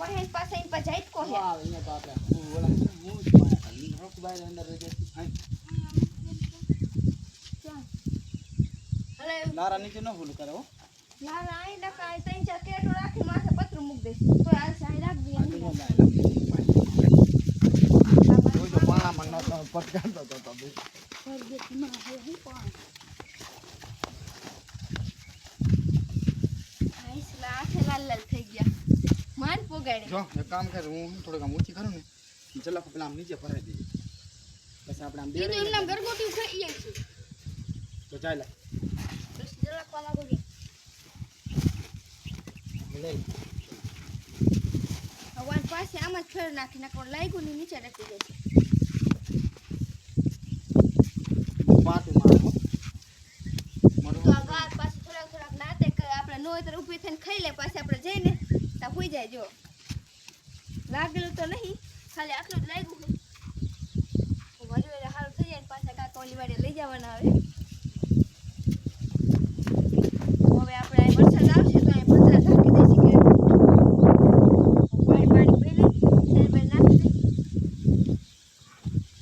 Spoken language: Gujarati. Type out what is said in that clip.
વહેન પાસે ઇન પર જાય કો હે વાહ અહીંયા તો આપણે ઓલા હું રોકબાઈ અંદર રહી જાય અરે લારા નીચે ન ભૂલ કરે હો ના ના આઈ નકા તઈ ચા કેટો રાખી માથે પતરું મૂક દે તો આ સાઈ રાખ દે આ તો ન લાય જો જો પાણામાં ન તો પટકાતો તો બે ઘર હે હું પણ આઈસ લાખે લાલ લાલ થઈ ગયા માન પોગાડે જો એક કામ કર હું થોડુંક આમ ઊંચી કરું ને જલક પેલા આમ નીચે ભરાઈ દઈએ પછી આપણે આમ ઈ તો એમના ગરગોટી ખાઈ જાય છે તો ચાલ બસ જરાક પાલા ગોગી લે હવાન પાસે આમ જ ફેર નાખી નાખો લાગ્યું ને નીચે રાખી દે પાટું મારો તો આ ગાર પાસે થોડાક નાતે આપણે નો તો ઊભી થઈને ખાઈ લે પછી આપણે જઈને તા હોઈ જાય જો લાગેલું તો નહીં ખાલી આટલું જ લાગ્યું છે વળી હારું થઈ જાય ને પાછા કાકા ઓલી વાડે લઈ જવાના આવે